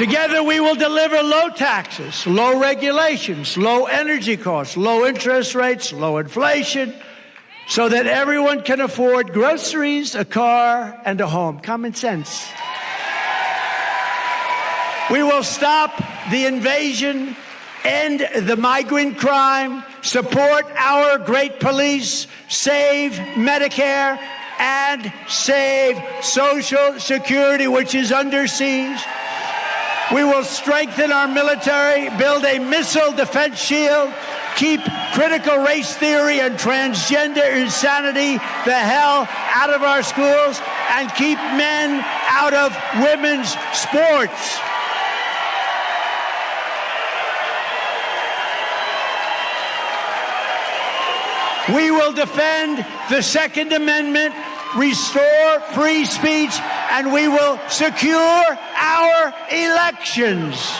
Together we will deliver low taxes, low regulations, low energy costs, low interest rates, low inflation, so that everyone can afford groceries, a car, and a home. Common sense. We will stop the invasion, end the migrant crime, support our great police, save Medicare, and save Social Security, which is under siege. We will strengthen our military, build a missile defense shield, keep critical race theory and transgender insanity the hell out of our schools, and keep men out of women's sports. We will defend the Second Amendment, restore free speech, and we will secure our elections.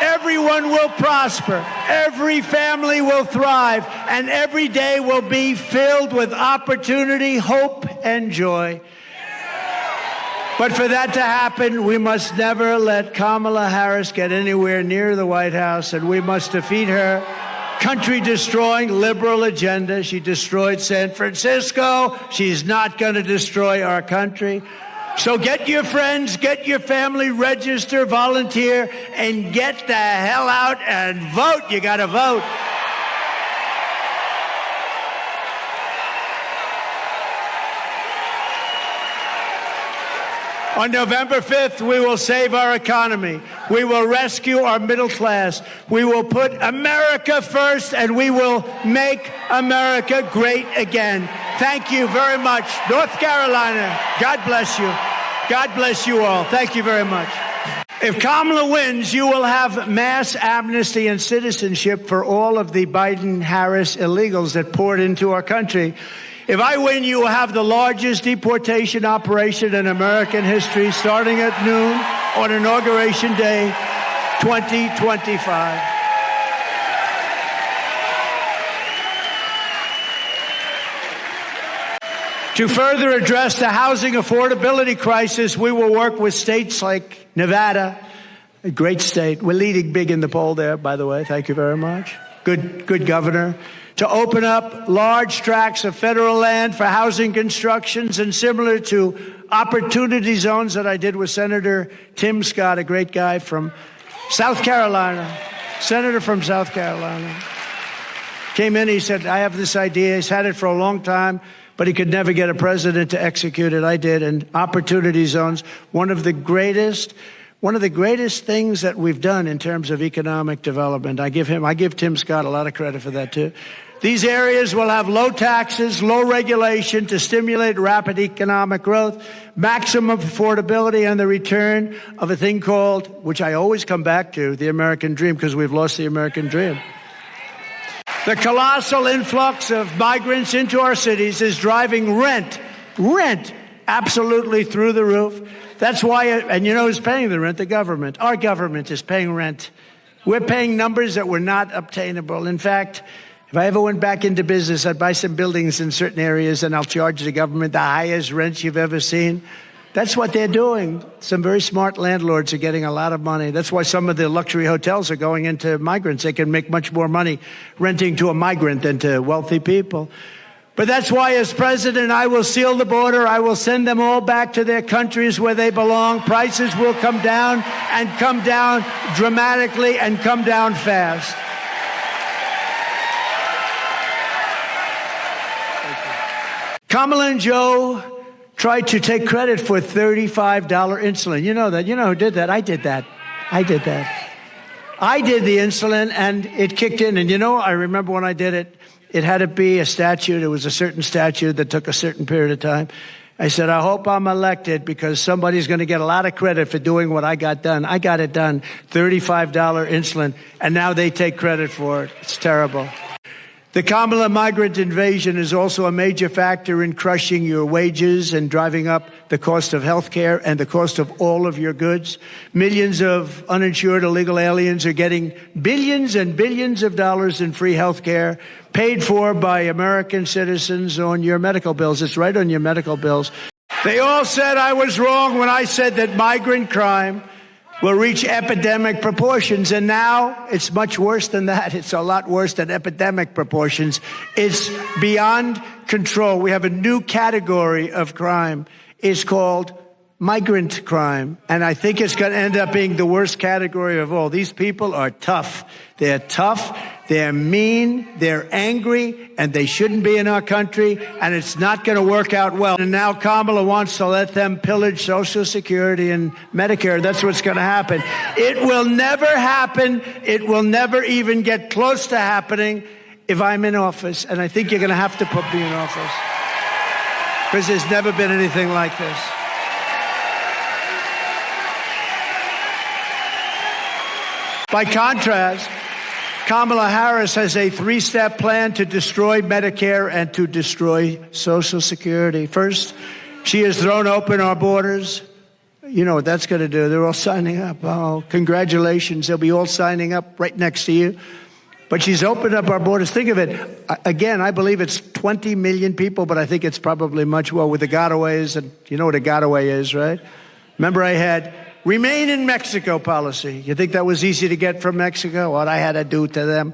Everyone will prosper, every family will thrive, and every day will be filled with opportunity, hope, and joy. But for that to happen, we must never let Kamala Harris get anywhere near the White House, and we must defeat her country-destroying liberal agenda. She destroyed San Francisco. She's not going to destroy our country. So get your friends, get your family, register, volunteer, and get the hell out and vote. You got to vote. On November 5th, we will save our economy. We will rescue our middle class. We will put America first, and we will make America great again. Thank you very much. North Carolina, God bless you. God bless you all. Thank you very much. If Kamala wins, you will have mass amnesty and citizenship for all of the Biden-Harris illegals that poured into our country. If I win, you will have the largest deportation operation in American history, starting at noon on Inauguration Day 2025. To further address the housing affordability crisis, we will work with states like Nevada, a great state. We're leading big in the poll there, by the way. Thank you very much. Good governor. To open up large tracts of federal land for housing constructions, and similar to opportunity zones that I did with Senator Tim Scott, a great guy from South Carolina, senator from South Carolina. Came in, he said, I have this idea. He's had it for a long time, but he could never get a president to execute it. I did. And opportunity zones, one of the greatest things that we've done in terms of economic development. I give Tim Scott a lot of credit for that too. These areas will have low taxes, low regulation to stimulate rapid economic growth, maximum affordability, and the return of a thing called, which I always come back to, the American dream, because we've lost the American dream. The colossal influx of migrants into our cities is driving rent absolutely through the roof. That's why, and you know who's paying the rent? The government. Our government is paying rent. We're paying numbers that were not obtainable. In fact, if I ever went back into business, I'd buy some buildings in certain areas and I'll charge the government the highest rents you've ever seen. That's what they're doing. Some very smart landlords are getting a lot of money. That's why some of the luxury hotels are going into migrants. They can make much more money renting to a migrant than to wealthy people. But that's why, as president, I will seal the border. I will send them all back to their countries where they belong. Prices will come down, and come down dramatically, and come down fast. Kamala and Joe tried to take credit for $35 insulin. You know that. You know who did that? I did that. I did the insulin, and it kicked in. And you know, I remember when I did it, it had to be a statute. It was a certain statute that took a certain period of time. I said, I hope I'm elected because somebody's going to get a lot of credit for doing what I got done. I got it done, $35 insulin, and now they take credit for it. It's terrible. The Kamala migrant invasion is also a major factor in crushing your wages and driving up the cost of health care and the cost of all of your goods. Millions of uninsured illegal aliens are getting billions and billions of dollars in free health care paid for by American citizens on your medical bills. It's right on your medical bills. They all said I was wrong when I said that migrant crime will reach epidemic proportions. And now it's much worse than that. It's a lot worse than epidemic proportions. It's beyond control. We have a new category of crime. It's called migrant crime. And I think it's going to end up being the worst category of all. These people are tough. They're tough. They're mean. They're angry. And they shouldn't be in our country. And it's not going to work out well. And now Kamala wants to let them pillage Social Security and Medicare. That's what's going to happen. It will never happen. It will never even get close to happening if I'm in office. And I think you're going to have to put me in office, because there's never been anything like this. By contrast, Kamala Harris has a three-step plan to destroy Medicare and to destroy Social Security. First, she has thrown open our borders. You know what that's going to do. They're all signing up. Oh, congratulations. They'll be all signing up right next to you. But she's opened up our borders. Think of it. Again, I believe it's 20 million people, but I think it's probably much more with the gotaways. And you know what a gotaway is, right? Remember, I had Remain in Mexico policy. You think that was easy to get from Mexico? What I had to do to them.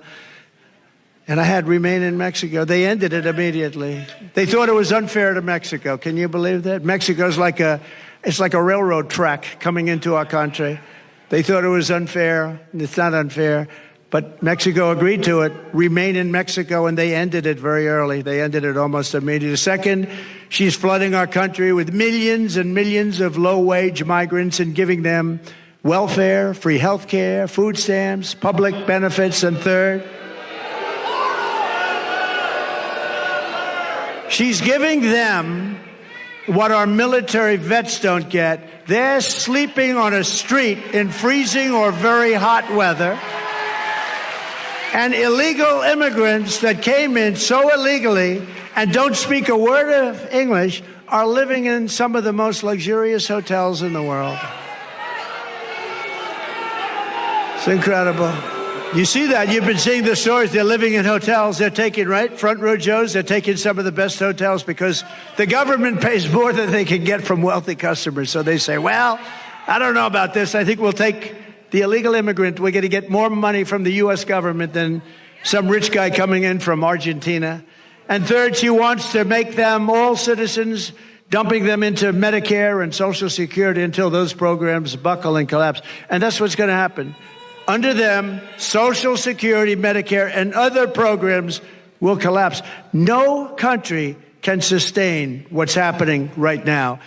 And I had Remain in Mexico. They ended it immediately. They thought it was unfair to Mexico. Can you believe that? Mexico's like a railroad track coming into our country. They thought it was unfair. It's not unfair. But Mexico agreed to it. Remain in Mexico, and they ended it very early. They ended it almost immediately. Second, she's flooding our country with millions and millions of low-wage migrants and giving them welfare, free health care, food stamps, public benefits. And third, she's giving them what our military vets don't get. They're sleeping on a street in freezing or very hot weather. And illegal immigrants that came in so illegally and don't speak a word of English are living in some of the most luxurious hotels in the world. It's incredible. You see that. You've been seeing the stories. They're living in hotels. They're taking, right, front row Joes. They're taking some of the best hotels because the government pays more than they can get from wealthy customers. So they say, well, I don't know about this. I think we'll take the illegal immigrant. We're going to get more money from the U.S. government than some rich guy coming in from Argentina. And third, she wants to make them all citizens, dumping them into Medicare and Social Security until those programs buckle and collapse. And that's what's going to happen. Under them, Social Security, Medicare, and other programs will collapse. No country can sustain what's happening right now.